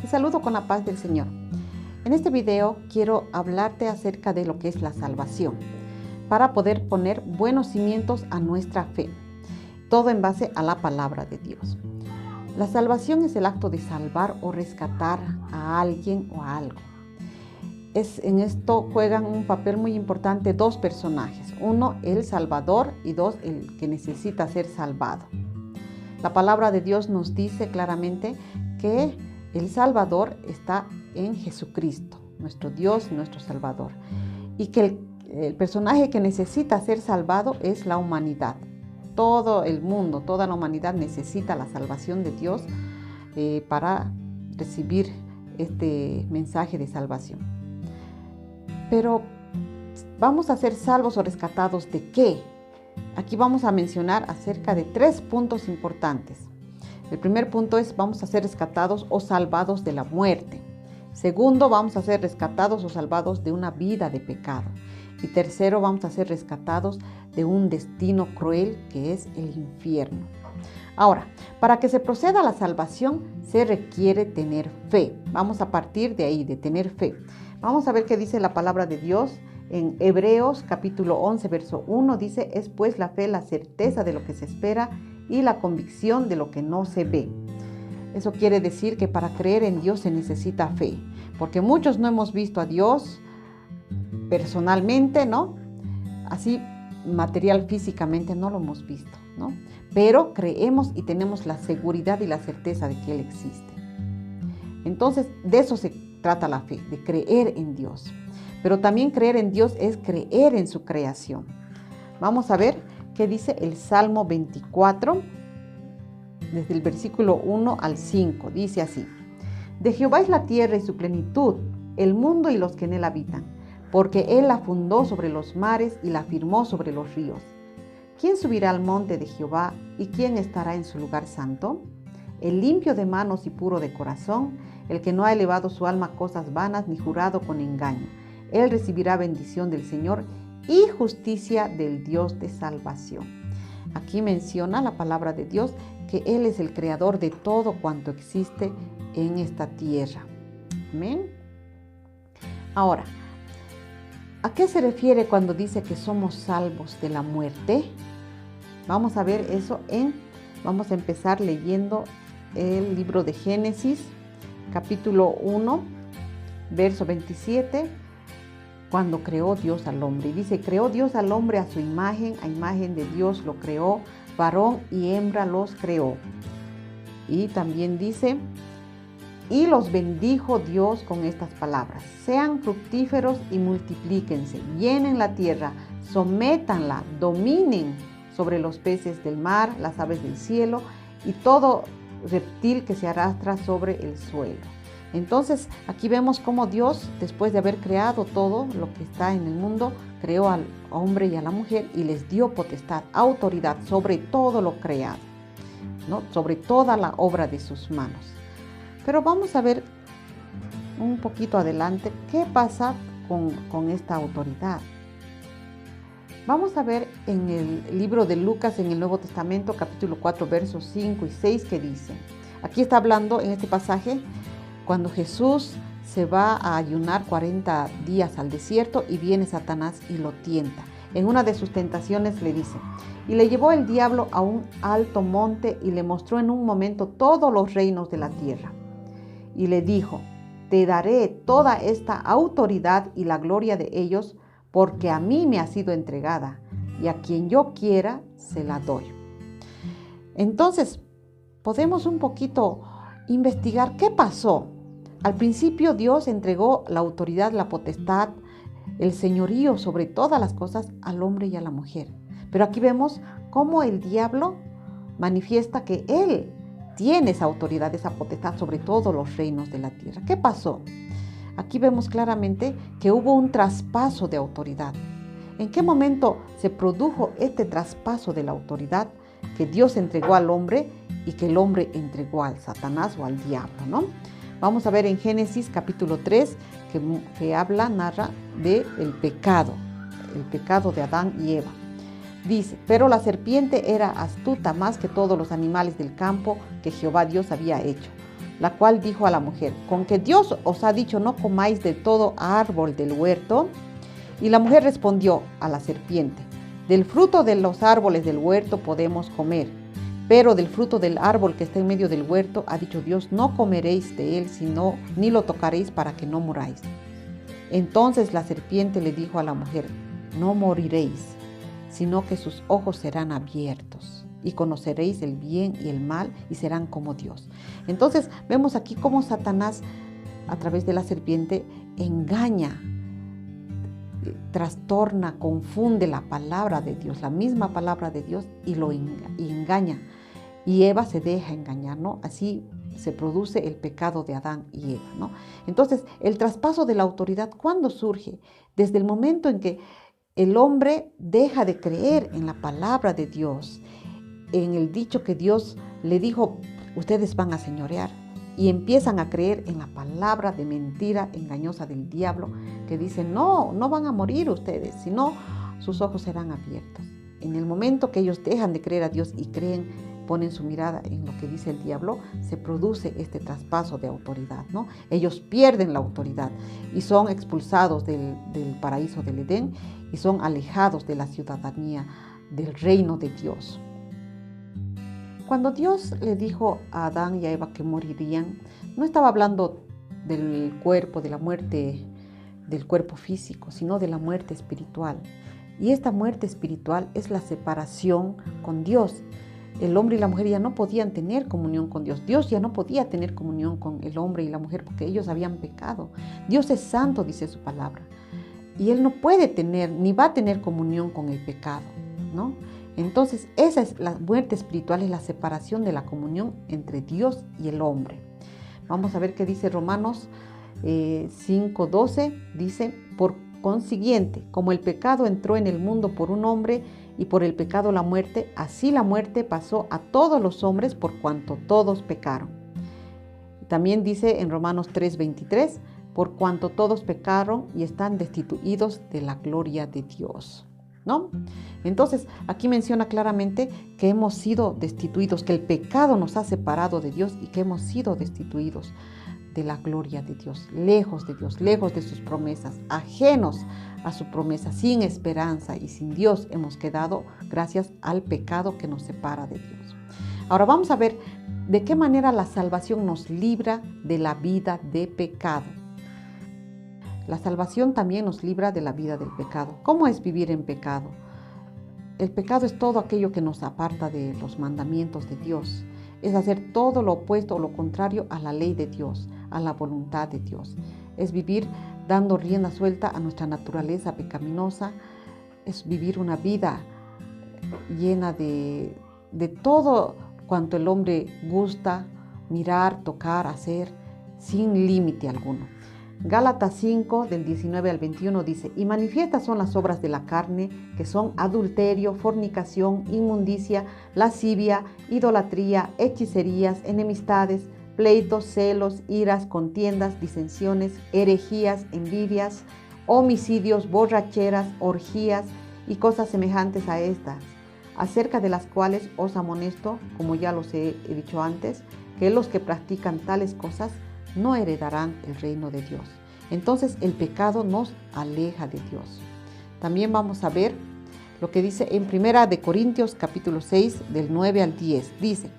Te saludo con la paz del Señor. En este video quiero hablarte acerca de lo que es la salvación, para poder poner buenos cimientos a nuestra fe, todo en base a la palabra de Dios. La salvación es el acto de salvar o rescatar a alguien o a algo. En esto juegan un papel muy importante dos personajes. Uno, el Salvador, y dos, el que necesita ser salvado. La palabra de Dios nos dice claramente que el Salvador está en Jesucristo, nuestro Dios y nuestro Salvador. Y que el personaje que necesita ser salvado es la humanidad. Todo el mundo, toda la humanidad necesita la salvación de Dios para recibir este mensaje de salvación. Pero ¿vamos a ser salvos o rescatados de qué? Aquí vamos a mencionar acerca de 3 puntos importantes. El primer punto es: vamos a ser rescatados o salvados de la muerte. Segundo, vamos a ser rescatados o salvados de una vida de pecado. Y tercero, vamos a ser rescatados de un destino cruel que es el infierno. Ahora, para que se proceda a la salvación se requiere tener fe. Vamos a partir de ahí, de tener fe. Vamos a ver qué dice la palabra de Dios en Hebreos capítulo 11, verso 1. Dice: es pues la fe la certeza de lo que se espera y la convicción de lo que no se ve. Eso quiere decir que para creer en Dios se necesita fe, porque muchos no hemos visto a Dios personalmente, ¿no? Así material, físicamente no lo hemos visto, ¿no? Pero creemos y tenemos la seguridad y la certeza de que Él existe. Entonces, de eso se trata la fe, de creer en Dios. Pero también creer en Dios es creer en su creación. Vamos a ver qué dice el Salmo 24, desde el versículo 1 al 5. Dice así: de Jehová es la tierra y su plenitud, el mundo y los que en él habitan, porque él la fundó sobre los mares y la firmó sobre los ríos. ¿Quién subirá al monte de Jehová y quién estará en su lugar santo? El limpio de manos y puro de corazón, el que no ha elevado su alma a cosas vanas ni jurado con engaño. Él recibirá bendición del Señor y justicia del Dios de salvación. Aquí menciona la palabra de Dios que Él es el creador de todo cuanto existe en esta tierra. Amén. Ahora, ¿a qué se refiere cuando dice que somos salvos de la muerte? Vamos a ver eso vamos a empezar leyendo el libro de Génesis, capítulo 1, verso 27, cuando creó Dios al hombre. Y dice: creó Dios al hombre a su imagen, a imagen de Dios lo creó, varón y hembra los creó. Y también dice: y los bendijo Dios con estas palabras: sean fructíferos y multiplíquense, llenen la tierra, sométanla, dominen sobre los peces del mar, las aves del cielo y todo reptil que se arrastra sobre el suelo. Entonces, aquí vemos cómo Dios, después de haber creado todo lo que está en el mundo, creó al hombre y a la mujer y les dio potestad, autoridad sobre todo lo creado, ¿no? Sobre toda la obra de sus manos. Pero vamos a ver un poquito adelante qué pasa con esta autoridad. Vamos a ver en el libro de Lucas, en el Nuevo Testamento, capítulo 4, versos 5 y 6, que dice. Aquí está hablando en este pasaje cuando Jesús se va a ayunar 40 días al desierto y viene Satanás y lo tienta. En una de sus tentaciones le dice: y le llevó el diablo a un alto monte y le mostró en un momento todos los reinos de la tierra. Y le dijo: te daré toda esta autoridad y la gloria de ellos, porque a mí me ha sido entregada, y a quien yo quiera se la doy. Entonces, podemos un poquito investigar qué pasó. Al principio Dios entregó la autoridad, la potestad, el señorío sobre todas las cosas al hombre y a la mujer. Pero aquí vemos cómo el diablo manifiesta que él tiene esa autoridad, esa potestad sobre todos los reinos de la tierra. ¿Qué pasó? Aquí vemos claramente que hubo un traspaso de autoridad. ¿En qué momento se produjo este traspaso de la autoridad que Dios entregó al hombre y que el hombre entregó al Satanás o al diablo, ¿no? Vamos a ver en Génesis capítulo 3 que narra del pecado, el pecado de Adán y Eva. Dice: pero la serpiente era astuta más que todos los animales del campo que Jehová Dios había hecho. la cual dijo a la mujer: ¿con que Dios os ha dicho no comáis de todo árbol del huerto? Y la mujer respondió a la serpiente: del fruto de los árboles del huerto podemos comer, pero del fruto del árbol que está en medio del huerto ha dicho Dios: no comeréis de él, sino ni lo tocaréis para que no muráis. Entonces la serpiente le dijo a la mujer: no moriréis, sino que sus ojos serán abiertos y conoceréis el bien y el mal y serán como Dios. Entonces vemos aquí cómo Satanás, a través de la serpiente, engaña, trastorna, confunde la palabra de Dios, la misma palabra de Dios, y engaña. Y Eva se deja engañar, ¿no? Así se produce el pecado de Adán y Eva, ¿no? Entonces, el traspaso de la autoridad, ¿cuándo surge? Desde el momento en que el hombre deja de creer en la palabra de Dios, en el dicho que Dios le dijo: ustedes van a señorear, y empiezan a creer en la palabra de mentira engañosa del diablo, que dice: no van a morir ustedes, sino sus ojos serán abiertos. En el momento que ellos dejan de creer a Dios y ponen su mirada en lo que dice el diablo, se produce este traspaso de autoridad, ¿no? Ellos pierden la autoridad y son expulsados del paraíso del Edén y son alejados de la ciudadanía del reino de Dios. Cuando Dios le dijo a Adán y a Eva que morirían, no estaba hablando del cuerpo, de la muerte del cuerpo físico, sino de la muerte espiritual. Y esta muerte espiritual es la separación con Dios. El hombre y la mujer ya no podían tener comunión con Dios. Dios ya no podía tener comunión con el hombre y la mujer porque ellos habían pecado. Dios es santo, dice su palabra. Y Él no puede tener, ni va a tener comunión con el pecado, ¿no? Entonces, esa es la muerte espiritual, es la separación de la comunión entre Dios y el hombre. Vamos a ver qué dice Romanos 5:12. Dice: por consiguiente, como el pecado entró en el mundo por un hombre, y por el pecado la muerte, así la muerte pasó a todos los hombres por cuanto todos pecaron. También dice en Romanos 3:23: por cuanto todos pecaron y están destituidos de la gloria de Dios, ¿no? Entonces, aquí menciona claramente que hemos sido destituidos, que el pecado nos ha separado de Dios y que hemos sido destituidos de la gloria de Dios, lejos de sus promesas, ajenos a su promesa, sin esperanza y sin Dios hemos quedado gracias al pecado que nos separa de Dios. Ahora vamos a ver de qué manera la salvación nos libra de la vida de pecado. La salvación también nos libra de la vida del pecado. ¿Cómo es vivir en pecado? El pecado es todo aquello que nos aparta de los mandamientos de Dios. Es hacer todo lo opuesto o lo contrario a la ley de Dios, a la voluntad de Dios. Es vivir dando rienda suelta a nuestra naturaleza pecaminosa. Es vivir una vida llena de todo cuanto el hombre gusta mirar, tocar, hacer, sin límite alguno. Gálatas 5, del 19 al 21 dice: y manifiestas son las obras de la carne, que son adulterio, fornicación, inmundicia, lascivia, idolatría, hechicerías, enemistades, pleitos, celos, iras, contiendas, disensiones, herejías, envidias, homicidios, borracheras, orgías y cosas semejantes a estas, acerca de las cuales os amonesto, como ya los he dicho antes, que los que practican tales cosas no heredarán el reino de Dios. Entonces el pecado nos aleja de Dios. También vamos a ver lo que dice en 1 de Corintios capítulo 6 del 9 al 10. Dice: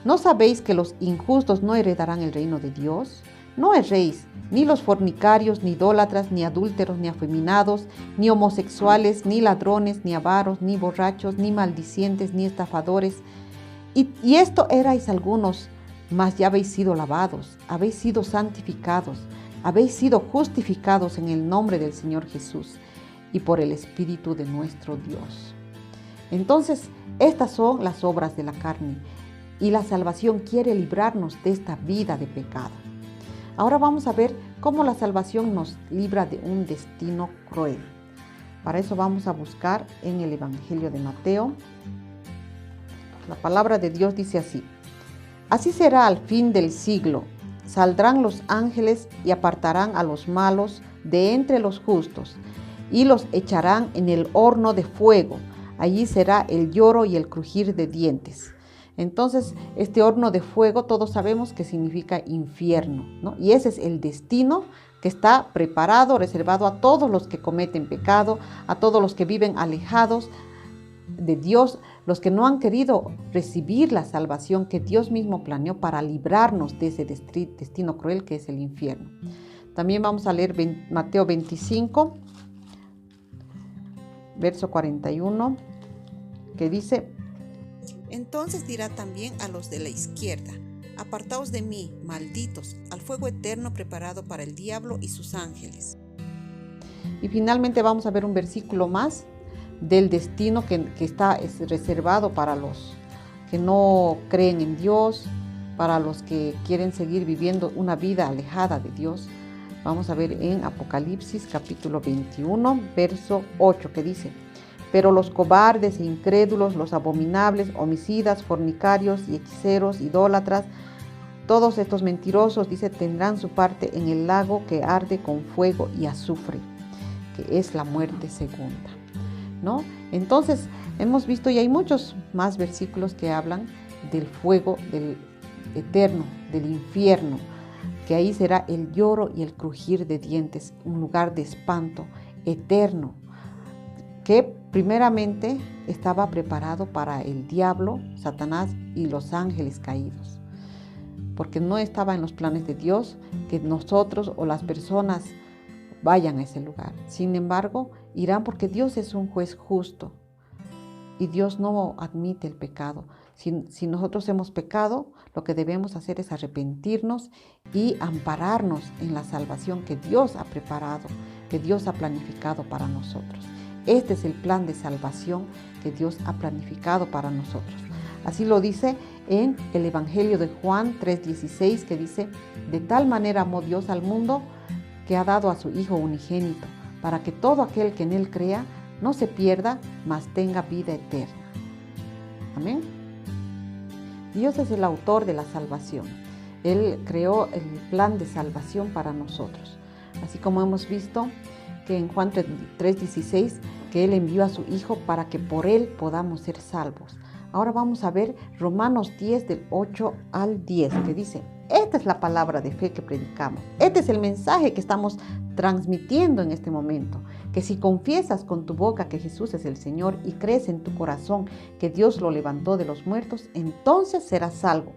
¿no sabéis que los injustos no heredarán el reino de Dios? No erréis, ni los fornicarios, ni idólatras, ni adúlteros, ni afeminados, ni homosexuales, ni ladrones, ni avaros, ni borrachos, ni maldicientes, ni estafadores. Y esto erais algunos, mas ya habéis sido lavados, habéis sido santificados, habéis sido justificados en el nombre del Señor Jesús y por el Espíritu de nuestro Dios. Entonces, estas son las obras de la carne y la salvación quiere librarnos de esta vida de pecado. Ahora vamos a ver cómo la salvación nos libra de un destino cruel. Para eso vamos a buscar en el Evangelio de Mateo. La palabra de Dios dice así: así será al fin del siglo. Saldrán los ángeles y apartarán a los malos de entre los justos y los echarán en el horno de fuego. Allí será el lloro y el crujir de dientes. Entonces, este horno de fuego, todos sabemos que significa infierno, ¿no? Y ese es el destino que está preparado, reservado a todos los que cometen pecado, a todos los que viven alejados de Dios, los que no han querido recibir la salvación que Dios mismo planeó para librarnos de ese destino cruel que es el infierno. También vamos a leer Mateo 25, verso 41, que dice: Entonces dirá también a los de la izquierda: apartaos de mí, malditos, al fuego eterno preparado para el diablo y sus ángeles. Y finalmente vamos a ver un versículo más del destino que está reservado para los que no creen en Dios, para los que quieren seguir viviendo una vida alejada de Dios. Vamos a ver en Apocalipsis capítulo 21, verso 8, que dice: pero los cobardes e incrédulos, los abominables, homicidas, fornicarios y hechiceros, idólatras, todos estos mentirosos, dice, tendrán su parte en el lago que arde con fuego y azufre, que es la muerte segunda, ¿no? Entonces, hemos visto, y hay muchos más versículos que hablan del fuego del eterno, del infierno, que ahí será el lloro y el crujir de dientes, un lugar de espanto eterno, que primeramente estaba preparado para el diablo, Satanás y los ángeles caídos, porque no estaba en los planes de Dios que nosotros o las personas vayan a ese lugar. Sin embargo, irán porque Dios es un juez justo y Dios no admite el pecado. Si nosotros hemos pecado, lo que debemos hacer es arrepentirnos y ampararnos en la salvación que Dios ha preparado, que Dios ha planificado para nosotros. Este es el plan de salvación que Dios ha planificado para nosotros. Así lo dice en el Evangelio de Juan 3:16, que dice: de tal manera amó Dios al mundo que ha dado a su Hijo unigénito, para que todo aquel que en Él crea no se pierda, mas tenga vida eterna. Amén. Dios es el autor de la salvación. Él creó el plan de salvación para nosotros. Así como hemos visto que en Juan 3:16, que Él envió a su Hijo para que por Él podamos ser salvos. Ahora vamos a ver Romanos 10 del 8 al 10, que dice: esta es la palabra de fe que predicamos. Este es el mensaje que estamos transmitiendo en este momento. Que si confiesas con tu boca que Jesús es el Señor y crees en tu corazón que Dios lo levantó de los muertos, entonces serás salvo.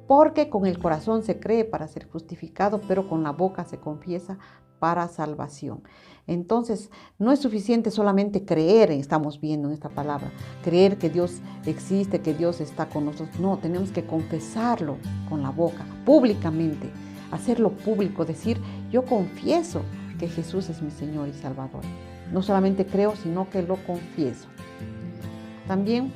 Porque con el corazón se cree para ser justificado, pero con la boca se confiesa para salvación. Entonces, no es suficiente solamente creer, estamos viendo en esta palabra, creer que Dios existe, que Dios está con nosotros. No, tenemos que confesarlo con la boca, públicamente, hacerlo público, decir: yo confieso que Jesús es mi Señor y Salvador. No solamente creo, sino que lo confieso. También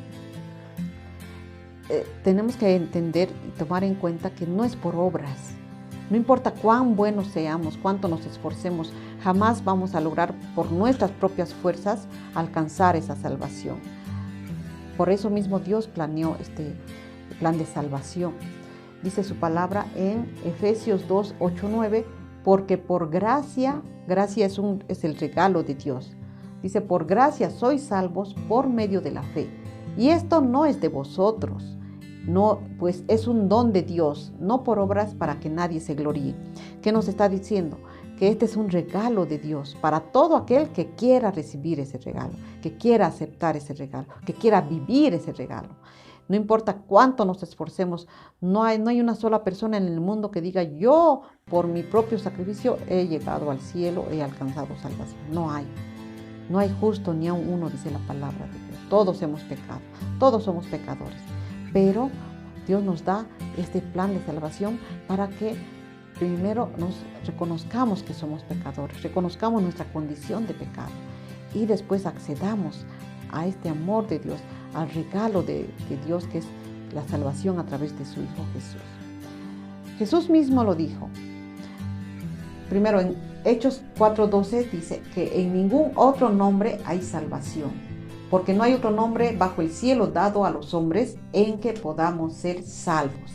tenemos que entender y tomar en cuenta que no es por obras. No importa cuán buenos seamos, cuánto nos esforcemos, jamás vamos a lograr por nuestras propias fuerzas alcanzar esa salvación. Por eso mismo Dios planeó este plan de salvación. Dice su palabra en Efesios 2, 8, 9, porque por gracia es el regalo de Dios. Dice: por gracia sois salvos por medio de la fe. Y esto no es de vosotros, no, pues es un don de Dios, no por obras para que nadie se gloríe. ¿Qué nos está diciendo? Que este es un regalo de Dios para todo aquel que quiera recibir ese regalo, que quiera aceptar ese regalo, que quiera vivir ese regalo. No importa cuánto nos esforcemos, no hay una sola persona en el mundo que diga: yo por mi propio sacrificio he llegado al cielo, he alcanzado salvación. No hay justo ni aun uno, dice la palabra de Dios. Todos hemos pecado, todos somos pecadores. Pero Dios nos da este plan de salvación para que primero nos reconozcamos que somos pecadores, reconozcamos nuestra condición de pecado y después accedamos a este amor de Dios, al regalo de Dios, que es la salvación a través de su Hijo Jesús. Jesús mismo lo dijo. Primero en Hechos 4:12 dice que en ningún otro nombre hay salvación, porque no hay otro nombre bajo el cielo dado a los hombres en que podamos ser salvos.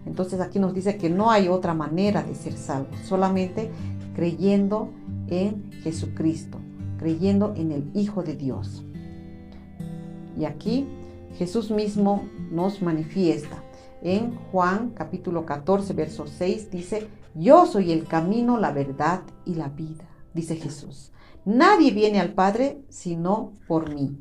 Entonces aquí nos dice que no hay otra manera de ser salvos, solamente creyendo en Jesucristo, creyendo en el Hijo de Dios. Y aquí Jesús mismo nos manifiesta. En Juan capítulo 14, verso 6 dice: yo soy el camino, la verdad y la vida, dice Jesús. Nadie viene al Padre sino por mí.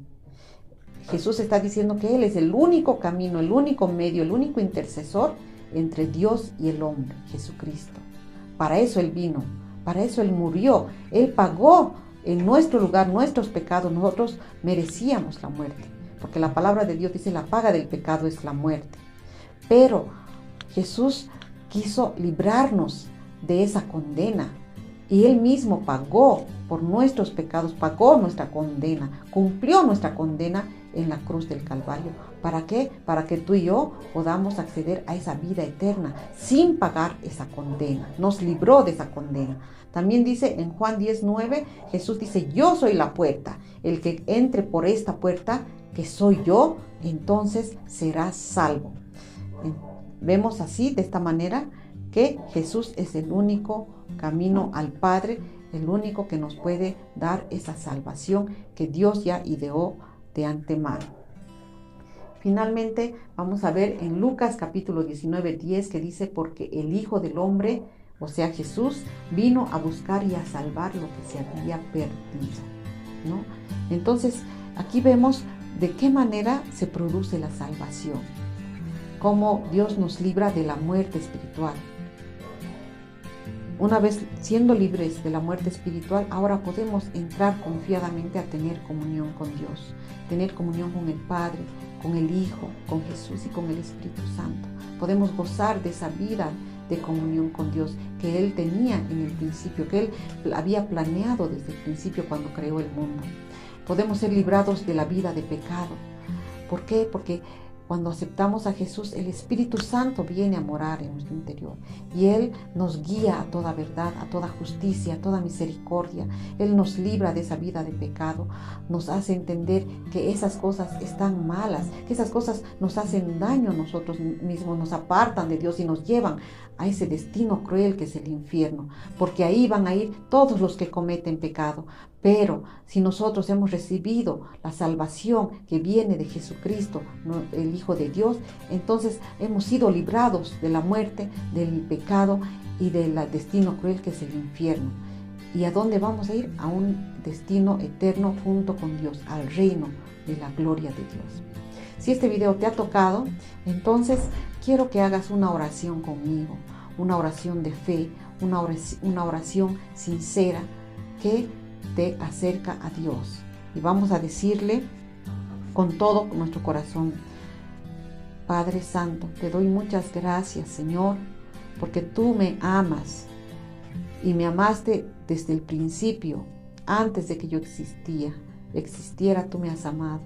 Jesús está diciendo que Él es el único camino, el único medio, el único intercesor entre Dios y el hombre, Jesucristo. Para eso Él vino, para eso Él murió. Él pagó en nuestro lugar nuestros pecados. Nosotros merecíamos la muerte, porque la palabra de Dios dice: la paga del pecado es la muerte. Pero Jesús quiso librarnos de esa condena y Él mismo pagó por nuestros pecados, pagó nuestra condena, cumplió nuestra condena en la cruz del Calvario. ¿Para qué? Para que tú y yo podamos acceder a esa vida eterna sin pagar esa condena. Nos libró de esa condena. También dice en Juan 10:9, Jesús dice: yo soy la puerta. El que entre por esta puerta, que soy yo, entonces será salvo. Vemos así, de esta manera, que Jesús es el único camino al Padre, el único que nos puede dar esa salvación que Dios ya ideó de antemano. Finalmente, vamos a ver en Lucas capítulo 19:10 que dice: porque el Hijo del Hombre, o sea Jesús, vino a buscar y a salvar lo que se había perdido, ¿no? Entonces, aquí vemos de qué manera se produce la salvación, cómo Dios nos libra de la muerte espiritual. Una vez siendo libres de la muerte espiritual, ahora podemos entrar confiadamente a tener comunión con Dios, tener comunión con el Padre, con el Hijo, con Jesús y con el Espíritu Santo. Podemos gozar de esa vida de comunión con Dios que Él tenía en el principio, que Él había planeado desde el principio cuando creó el mundo. Podemos ser librados de la vida de pecado. ¿Por qué? Porque cuando aceptamos a Jesús, el Espíritu Santo viene a morar en nuestro interior y Él nos guía a toda verdad, a toda justicia, a toda misericordia. Él nos libra de esa vida de pecado, nos hace entender que esas cosas están malas, que esas cosas nos hacen daño a nosotros mismos, nos apartan de Dios y nos llevan a ese destino cruel que es el infierno, porque ahí van a ir todos los que cometen pecado. Pero si nosotros hemos recibido la salvación que viene de Jesucristo, el Hijo de Dios, entonces hemos sido librados de la muerte, del pecado y del destino cruel que es el infierno. ¿Y a dónde vamos a ir? A un destino eterno junto con Dios, al reino de la gloria de Dios. Si este video te ha tocado, entonces quiero que hagas una oración conmigo, una oración de fe, una oración sincera que te acerca a Dios. Y vamos a decirle con todo nuestro corazón: Padre Santo, te doy muchas gracias, Señor, porque tú me amas y me amaste desde el principio, antes de que yo existiera, tú me has amado.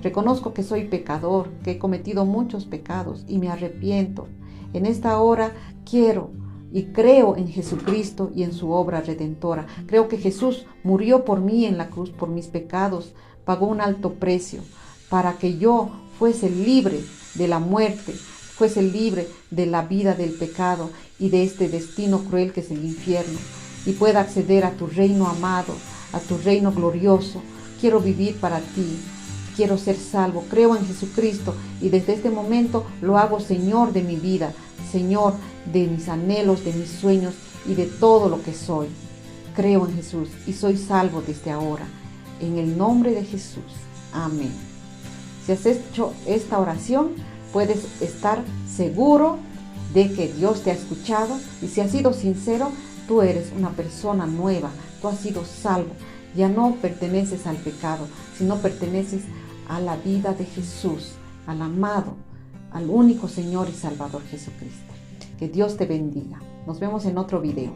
Reconozco que soy pecador, que he cometido muchos pecados y me arrepiento. En esta hora quiero y creo en Jesucristo y en su obra redentora. Creo que Jesús murió por mí en la cruz, por mis pecados, pagó un alto precio para que yo fuese libre de la muerte, fuese libre de la vida del pecado y de este destino cruel que es el infierno, y pueda acceder a tu reino amado, a tu reino glorioso. Quiero vivir para ti, quiero ser salvo. Creo en Jesucristo y desde este momento lo hago Señor de mi vida, Señor de mis anhelos, de mis sueños y de todo lo que soy. Creo en Jesús y soy salvo desde ahora. En el nombre de Jesús. Amén. Si has hecho esta oración, puedes estar seguro de que Dios te ha escuchado, y si has sido sincero, tú eres una persona nueva, tú has sido salvo. Ya no perteneces al pecado, sino perteneces a la vida de Jesús, al amado, al único Señor y Salvador Jesucristo. Que Dios te bendiga. Nos vemos en otro video.